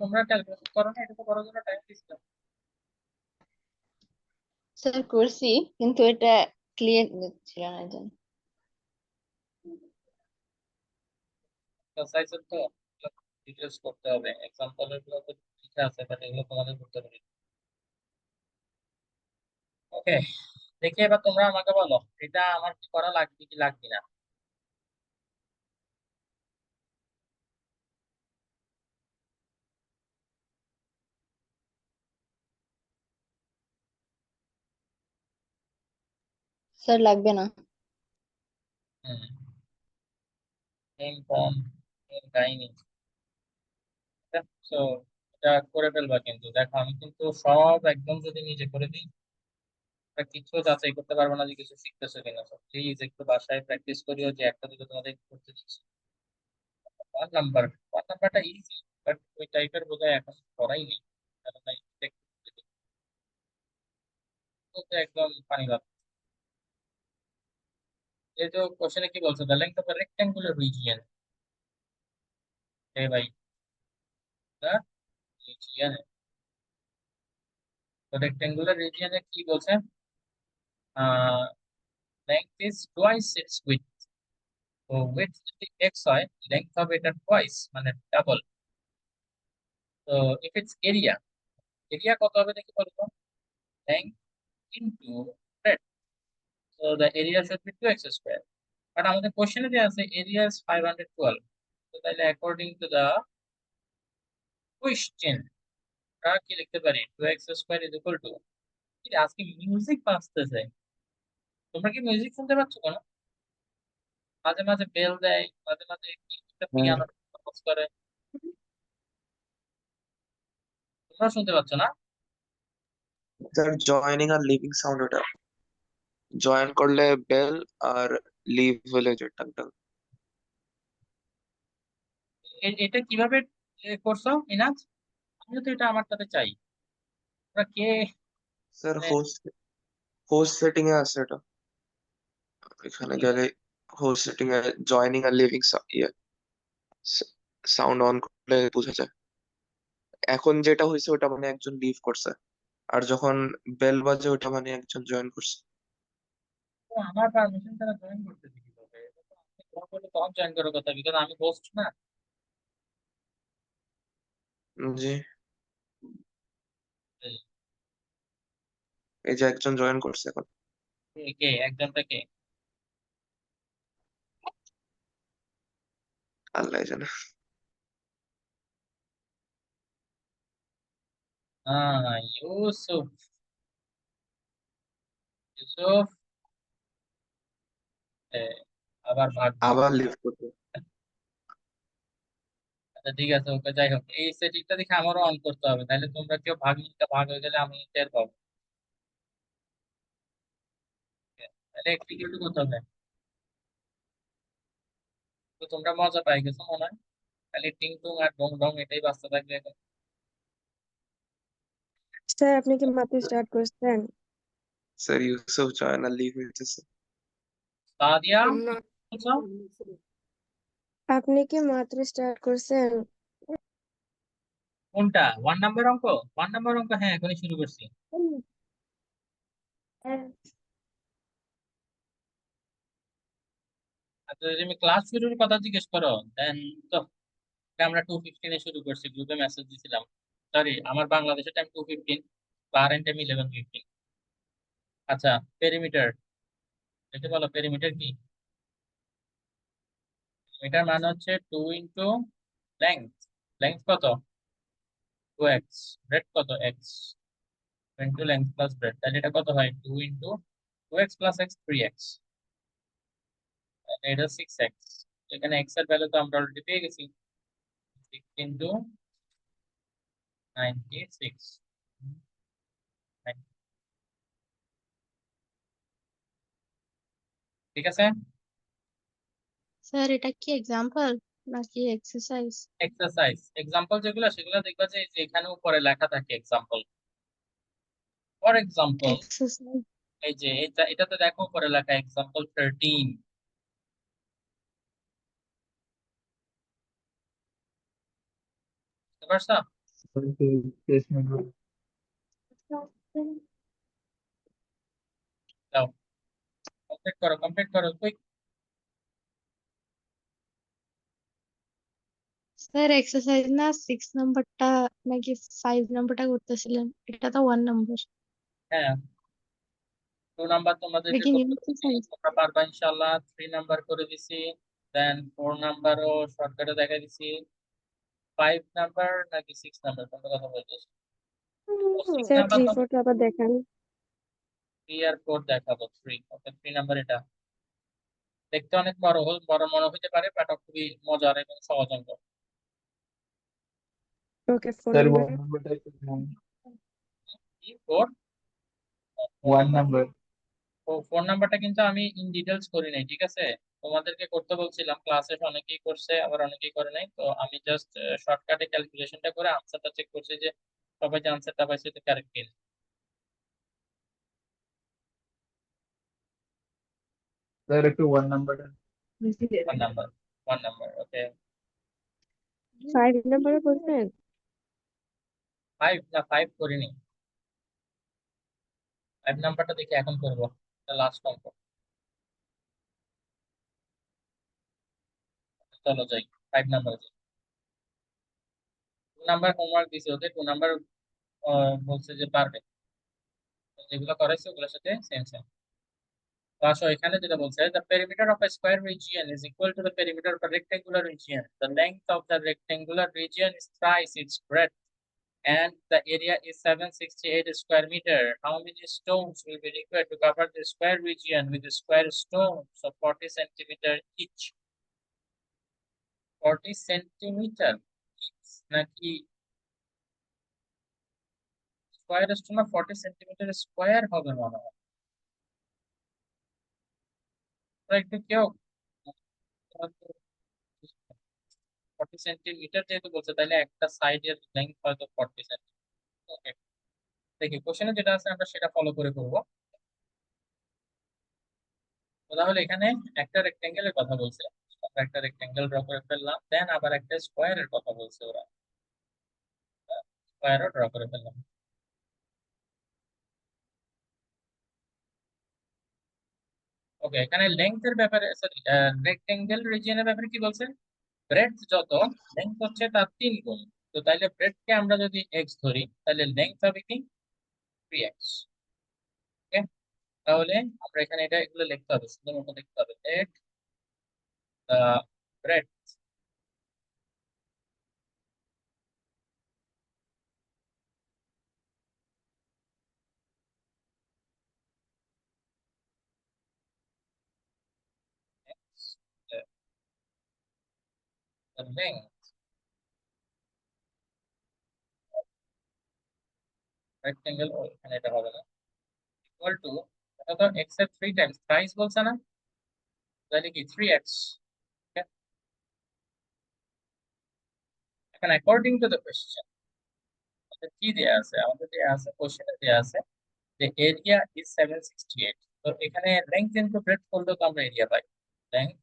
তোমরা ক্যালকুলেশন করো না, এটা তো করার জন্য টাইম দিচ্ছিলাম। স্যার করছি, কিন্তু এটা ক্লিয়ার ছিল না জানি। এক্সারসাইজের তো ডিটেলস করতে হবে, এক্সাম্পলের গুলো তো ঠিক আছে, বাট এগুলো তোমাদের করতে হবে। ওকে, দেখি এবার তোমরা আমাকে বলো, এটা আমার কি করা লাগবে কি লাগবে না। স্যার লাগবে না। হুম, মেইন পয়েন্ট, মেইন কাহিনী। তো এটা করে ফেলবা, কিন্তু দেখো আমি কিন্তু সব একদম যদি নিজে করে দিই, তা কিছু যাচাই করতে পারবো না যে কিছু শিখতেছো কিনা। প্লিজ একটু বাসায় প্র্যাকটিস করিও, যে একটা দুটো তোমাদের করতে দিচ্ছি। 1 নাম্বার, 1 নাম্বারটা ইজি, বাট ওই টাইপের বোধহয় এখন করাই নেই, কারণ এই বলতে একদম পানি ভাব। এই তো কোশ্চেনে কি বলছো, the length of rectangular region. এ ভাই, রিজিয়নে। তো রেক্টেঙ্গুলার রিজিয়নে কি বলছে? Length is twice its width. তো উইডথ যদি x হয়, লেংথ হবে এটা টুয়াইস, মানে ডাবল। তো ইফ ইটস এরিয়া, এরিয়া কত হবে দেখি বলো তো? Length into breadth. So the area should be 2x square. But আমাদের কোশ্চেনে দেওয়া আছে area is 512. তো তাহলে according to the question আমরা কি লিখতে পারি? 2x square is equal to, কি রে, আজকে মিউজিক বাজতেছে। তোমরা কি মিউজিক শুনতে পাচ্ছ কেন? মাঝে মাঝে বেল দেয়, মাঝে মাঝে কি একটা হ্যাঁ পিয়ানো করে। তোমরা শুনতে পাচ্ছ না? স্যার জয়েনিং আর লিভিং সাউন্ড, ওটা জয়েন করলে বেল, আর লিভ হলে যে টাক টাক। এটা কিভাবে করছো ইনাজ? আমিও তো এটা আমার সাথে চাই। তোমরা কে স্যার মানে হোস্ট সেটিং এ আছে এটা। এখানে গেলে হোস্ট সেটিং এ জয়েনিং আর লিভিং সাউন্ড অন করলে বোঝা যায়। এখন যেটা হয়েছে ওটা মানে একজন লিভ করছে, আর যখন বেল বাজে ওটা মানে একজন জয়েন করছে। তো আমার পারমিশন ছাড়া জয়েন করতেছি কিভাবে? এটা তো আমি ফোন করলে তখন জয়েন করার কথা, বিকজ আমি হোস্ট না। জি, এই, এই যে একজন জয়েন করছে এখন। কে একজনটা কে? আল্লাহ জানে। ইউসুফ। ইউসুফ, এ, আবার ভাগ ভাগ। আবার লিভ করবে। আচ্ছা ঠিক আছে, ওকে, যাই হোক, এই সেটিংটা দেখে আমারও অন করতে হবে, তাহলে তোমরা কেউ ভাগ হয়ে গেলে আমি টের পাবো। তাহলে এক্সিকিউট করতে হবে। তো তোমরা মজা পাই গেছো মনে হয়, খালি টিং টুং আর ডং ডং এটাই বাঁচতে থাকবে এখন। স্যার আপনি কি মাত্র স্টার্ট করছেন? স্যার ইউসুফ জয়েন আর লিভ হইতেছে। সাদিয়া, আমরা কি বলছো? আপনি কি মাত্র স্টার্ট করছেন? কোনটা? 1 নাম্বার অঙ্ক? 1 নাম্বার অঙ্ক, হ্যাঁ এখনই শুরু করছি। আচ্ছা যদি আমি ক্লাস শুরুর কথা জিজ্ঞেস করো, দেন তো আমরা 2:15 শুরু করছি, গ্রুপে মেসেজ দিছিলাম। সরি, আমার বাংলাদেশের টাইম 2:15, বাহারাইন টাইম 11:15। আচ্ছা, পেরিমিটার, এটা বলো পেরিমিটার কি? মিটার মানে হচ্ছে 2 ইন্টু লেংথ। লেংথ কত? 2x। ব্রেড কত? x into length plus bread, তাহলে এটা কত হয়? 2 into 2x plus x, 3x। এটা 6x। এখানে x এর ভ্যালু তো আমরা অলরেডি পেয়ে গেছি, 6 ইন্টু 96। ঠিক আছে। স্যার এটা কি এক্সাম্পল নাকি এক্সারসাইজ? এক্সারসাইজ, এক্সাম্পল যেগুলো সেগুলো দেখবা যে যে এখানে উপরে লেখা থাকে এক্সাম্পল। For example, exercise. এই যে এটাতে দেখো উপরে লেখা এক্সাম্পল 13। বুঝতে পারছো? प्लेसमेंट দাও, কমপ্লিট করো কুইক। স্যার এক্সারসাইজ না 6 নাম্বারটা নাকি 5 নাম্বারটা করতেছিলেন, এটা তো 1 নাম্বার। হ্যাঁ, 2 নাম্বার তোমাদেরকে এটা কি নিউ করতে বলছি, এক্সারসাইজ? তোমরা পারবা ইনশাল্লাহ। 3 নাম্বার করে দিছি, দেন 4 নাম্বারও শর্টকাটে দেখা দিছি। 5 নাম্বার নাকি 6 নাম্বার, কোনটা কথা বলতেছি? ও, সিক্স স্যার নাম্বার 3 তো। 4 টা আবার দেখান। 3 আর 4 দেখাবো। ওকে, 3 নাম্বার এটা দেখতে অনেক বড় বড় মনে হতে পারে, বাট খুবই মজার এবং সহজ অঙ্ক। ওকে 4 सर নাম্বার। 1 नंबर टाइप करना है। কি 4? 1 4 নাম্বার। नंबर। ও, 4 নাম্বারটা কিন্তু আমি ইন ডিটেলস করি নাই, ঠিক আছে? তোমাদেরকে করতে বলছিলাম, ক্লাসে অনেকেই করছে আবার অনেকেই করে নাই, তো আমি জাস্ট শর্টকাটে ক্যালকুলেশনটা করে আনসারটা চেক করছি যে সবাই যে আনসারটা পাইছে এটা কারেক্ট কিনা। सर एक 1 नंबर 1 নাম্বার, 1 নাম্বার, ওকে। 5 নাম্বারে বলছেন? ফাইভ না, ফাইভ করিনি। 5 নাম্বারটা দেখি এখন করবো, লাস্ট অঙ্ক। চলো যাই 5 নাম্বার। 2 নাম্বার হোমওয়ার্ক দিছে ওকে, 2 নাম্বার বলছে যে পারবে, যেগুলো করাইছে ওগুলোর সাথে সেম সেম। তো আসো এখানে যেটা বলছে, the perimeter of a square region is equal to the perimeter of a rectangular region. The length of the rectangular region is thrice its breadth and the area is 768 square meter. How many stones will be required to cover the square region with the square stones of 40 centimeter each? 40 centimeter নাকি স্কোয়ার স্টোন না 40 সেন্টিমিটার স্কোয়ার হবে মনে হয়। তো একটু কেউ 40 সেন্টিমিটার যেহেতু বলছে, তাহলে একটা সাইডের লেন্থ হয়তো 40 সেন্টিমিটার। ওকে, দেখি কোশ্চেনে যেটা আছে আমরা সেটা ফলো করে করবো। তো তাহলে এখানে একটা রেক্টেঙ্গেলের কথা বলছে, আমরা একটা রেক্টেঙ্গেল ড্র করে ফেললাম, দেন আবার একটা স্কোয়ারের কথা বলছে ওরা, স্কোয়ারও ড্র করে ফেললাম। ওকে, এখানে লেন্থের ব্যাপারে, সরি, রেক্টেঙ্গেল রিজিয়নের ব্যাপারে কি বলছে, ব্রেডথ যত, লেন্থ হচ্ছে তার 3 গুণ। তো তাইলে ব্রেডথকে আমরা যদি এক্স ধরি, তাহলে লেন্থ হবে কি 3x। ওকে, তাহলে আমরা এখানে এটা এগুলো লিখতে হবে, সুন্দর মতো লিখতে হবে, let the breadth the length rectangle, ও এখানে এটা হবে না, ইকুয়াল টু, এটা তো x এর 3 টাইমস, থ্রাইস বলছে না, তাহলে কি 3x। এখন অ্যাকর্ডিং টু দ্য কোশ্চেন কি দেয়া আছে, আমাদের দেয়া আছে, কোশ্চেনে দেয়া আছে যে এরিয়া ইজ 768। তো এখানে লেংথ ইনটু ব্রেডথ করলে তো আমরা এরিয়া পাই, লেংথ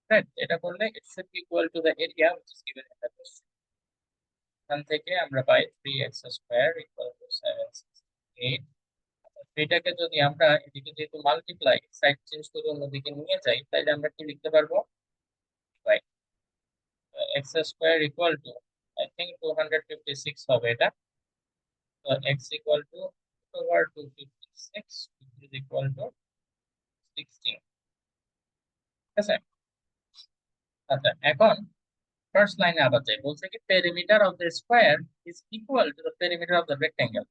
ব্রেডথ এটা করলে it should be equal to the area which is given in the question। এখান থেকে আমরা পাই 3x স্কয়ার ইকুয়াল টু 768। এটাকে যদি আমরা এদিকে যেহেতু মাল্টিপ্লাই, সাইড চেঞ্জ করে অন্যদিকে নিয়ে যাই, তাহলে আমরা কি লিখতে পারবো, by x square equal to, I think 256 হবে এটা। তো x equal to over 256 is equal to 16। ঠিক আছে, আচ্ছা এখন ফার্স্ট লাইনে আবার যাই, বলছে কি perimeter of the square is equal to the perimeter of the rectangle.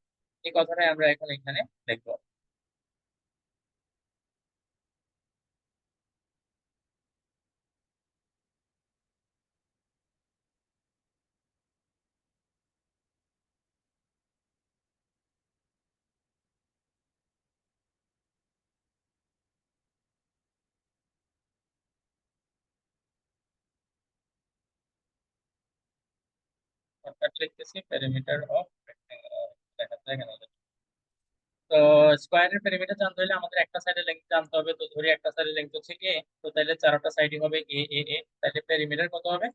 এই কথাটাই আমরা এখন এখানে লিখবো। 1 লিখতেছি পেরিমিটার অফ রেক্টেঙ্গেল, দেখা যায় কেন। তো স্কোয়ারের পেরিমিটার জানতে হলে আমাদের একটা সাইডের লেংথ জানতে হবে। তো ধরি একটা সাইডের লেংথ হচ্ছে এ, তো তাহলে চারটা সাইডই হবে এ এ এ, তাহলে পেরিমিটার কত হবে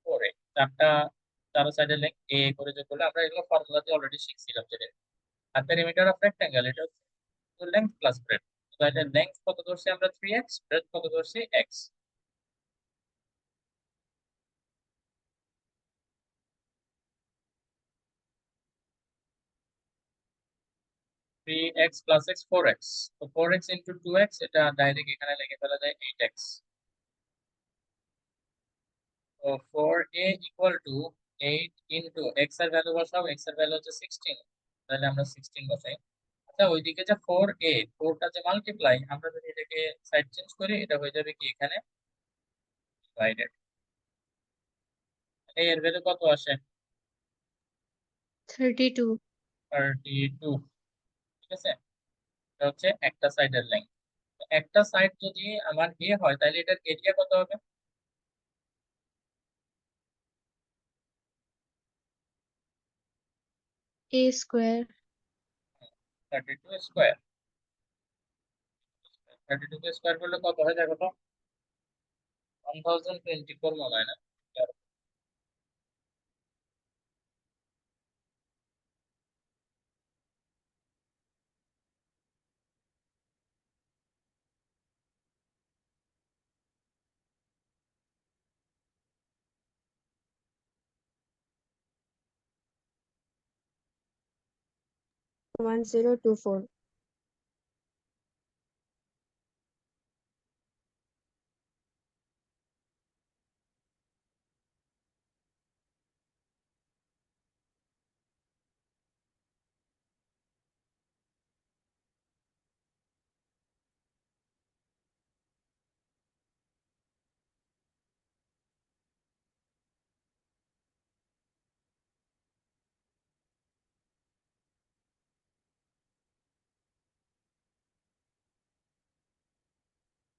4a। চারটা, চার সাইডের লেংথ এ করে যোগ করলে, আমরা এগুলো ফর্মুলাতে অলরেডি শিখছিলাম যেটা। আর পেরিমিটার অফ রেক্টেঙ্গেল এটা হচ্ছে লেংথ প্লাস ব্রেডথ। তাহলে লেংথ কত ধরছি আমরা 3x, ব্রেডথ কত ধরছি x। 3x plus x 4x, তো 4x ইন্টু 2x, এটা ডাইরেক্ট এখানে লিখে ফেলা যায় 8x। তো 4a equal to 8 into x এর ভ্যালু বসাও, x এর ভ্যালু হচ্ছে 16, তাহলে আমরা 16 বসাই। আচ্ছা ওইদিকে যে 4a, 4টা যে মাল্টিপ্লাই, আমরা যদি এটাকে সাইড চেঞ্জ করি, এটা হয়ে যাবে কি এখানে ডিভাইডেড। এর ভ্যালু কত আসে, 32। 32। ঠিক আছে, এটা হচ্ছে একটা সাইডের লেংথ। একটা সাইড যদি আমার এ হয়, তাহলে এটার এরিয়া কত হবে, A square 32 square. 32 K square করলে কত হয় দেখো তো, 1024 মনে হয় না। 1024.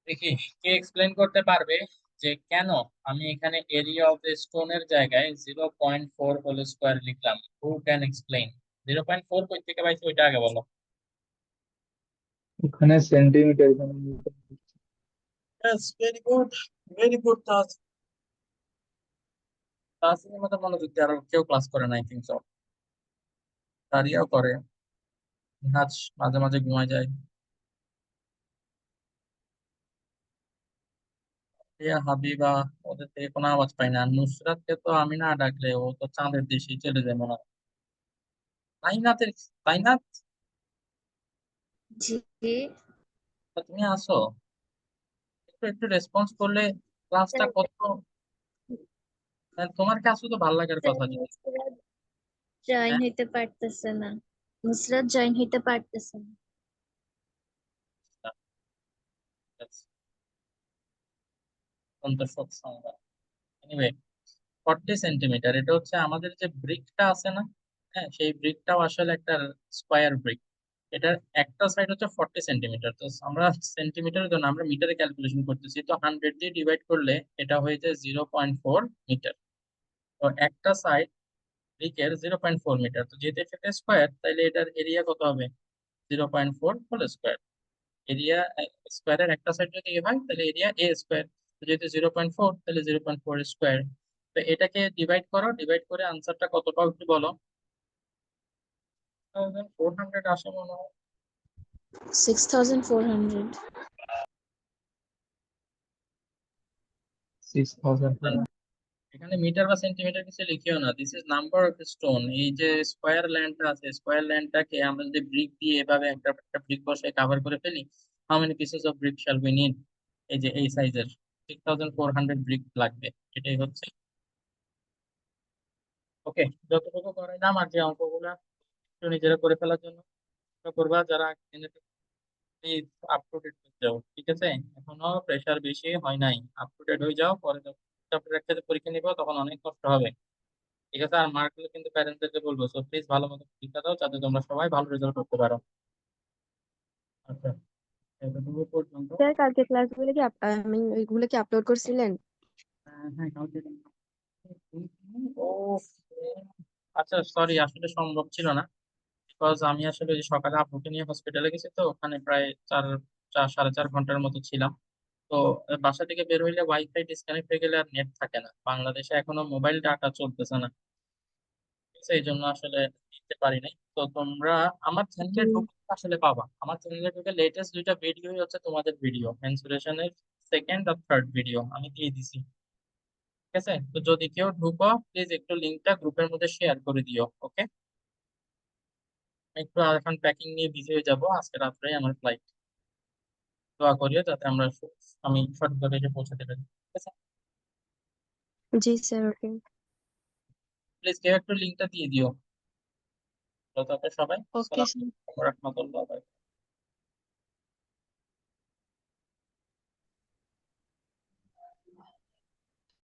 দেখি কে এক্সপ্লেন করতে পারবে যে কেন আমি এখানে এরিয়া অফ দ্য স্টোনের জায়গায় 0.4 হোল স্কোয়ার লিখলাম। Who can explain? 0.4 কই থেকে পাইছি ওইটা আগে বলো। ওখানে সেন্টিমিটার, এখানে metre. Yes, very good, very good Taj. তাজের মতো মনোযোগ দিয়ে আরো কেউ ক্লাস করে না, আই থিঙ্ক সো। তারিয়াও করে, নাচ মাঝে মাঝে ঘুমায় যায়। রিয়া, হাবিবা, ওদের থেকে কোনো আওয়াজ পাই না। আর নুসরাতকে তো আমি না ডাকলে ও তো চাঁদের দেশে চলে যায় মনে হয়। তাইনাতের, তাইনাত, জি তা তুমি আসো, একটু একটু রেসপন্স করলে ক্লাসটা কত, তোমার কাছে তো ভালো লাগার কথা যদি। নুসরাত জয়েন হ্যাঁ, হইতে পারতেছে না। নুসরাত জয়েন হইতে পারতেছে না। অত্যন্ত শোক সংবাদ। এনিওয়ে, 40 সেন্টিমিটার, এটা হচ্ছে আমাদের যে ব্রিকটা আছে না, হ্যাঁ সেই ব্রিকটাও আসলে একটা স্কোয়ার ব্রিক। এটার একটা সাইড হচ্ছে 40 সেন্টিমিটার। তো আমরা সেন্টিমিটারের জন্য আমরা মিটারে ক্যালকুলেশন করতেছি, তো 100 দিয়ে ডিভাইড করলে এটা হয়ে যায় 0.4 মিটার। তো একটা সাইড ব্রিকের 0.4 মিটার, তো যেহেতু এটা স্কোয়ার তাহলে এটার এরিয়া কত হবে? 0.4 হোল স্কোয়ার। এরিয়া স্কোয়ারের একটা সাইড যদি এ হয় তাহলে এরিয়া এ স্কোয়ার। যেহেতু 0.4 তাহলে 0.4 স্কোয়ার। তো এটাকে ডিভাইড করো, ডিভাইড করে আনসারটা কত পাও একটু বলো। 400 আসে মনে হয়। 6400. 6400। এখানে মিটার বা সেন্টিমিটার কিছু লিখিও না, this is number of stone. এই যে স্কোয়ার ল্যান্ডটা আছে, স্কোয়ার ল্যান্ডটাকে আমরা যদি ব্রিক দিয়ে এভাবে একটা একটা ব্রিক বসে কাভার করে ফেলি, how many pieces of brick shall we need? এই যে এই সাইজের 6400 ব্রিক লাগবে, এটাই হচ্ছে। ওকে, যতটুকু করাইলাম আর যে অঙ্কগুলা একটু নিজেরা করে ফেলার জন্য চেষ্টা করবা, যারা প্লিজ আপ টু ডেট হয়ে যাও, ঠিক আছে? এখনো প্রেশার বেশি হয় নাই, আপ টু ডেট হয়ে যাও, পরে যখন চ্যাপ্টার একসাথে পরীক্ষা নিবো তখন অনেক কষ্ট হবে, ঠিক আছে? আর মার্কগুলো কিন্তু প্যারেন্টসদেরকে বলবো, সো প্লিজ ভালো মতো পরীক্ষা দাও যাতে তোমরা সবাই ভালো রেজাল্ট করতে পারো। আচ্ছা, এতটুকু পর্যন্ত। স্যার কালকে ক্লাসগুলো কি ওইগুলো কি আপলোড করছিলেন? হ্যাঁ, কালকে ও, আচ্ছা সরি, আসলে সম্ভব ছিল না, বিকজ আমি আসলে ওই যে সকালে আপুকে নিয়ে হসপিটালে গেছি, তো ওখানে প্রায় 4 4.5 ঘন্টার মতো ছিলাম। তো বাসা থেকে বের হইলে ওয়াইফাই ডিসকানেক্ট হয়ে গেলে আর নেট থাকে না, বাংলাদেশে এখনো মোবাইল ডাটা চলতেছে না, ঠিক আছে? এই জন্য আসলে দিতে পারি নাই। তো তোমরা আমার চ্যানেলে ঢুকে আসলে পাবা, আমার চ্যানেলে ঢুকে লেটেস্ট 2টা ভিডিওই হচ্ছে তোমাদের ভিডিও, মেন্সুরেশনের সেকেন্ড আর থার্ড ভিডিও আমি দিয়ে দিছি, ঠিক আছে? তো যদি কেউ ঢুকো প্লিজ একটু লিঙ্কটা গ্রুপের মধ্যে শেয়ার করে দিও, ওকে? একটু এখন প্যাকিং নিয়ে বিজি হয়ে যাবো, আজকে রাত্রে আমার ফ্লাইট। দোয়া করিও যাতে আমি সঠিকভাবে এসে পৌঁছাতে পারি, ঠিক আছে? জি স্যার, ওকে। প্লিজ কেউ একটু লিঙ্কটা দিয়ে দিও। তো তারপরে সবাই ওকে আসসালামু আলাইকুম ওয়া রাহমাতুল্লাহ।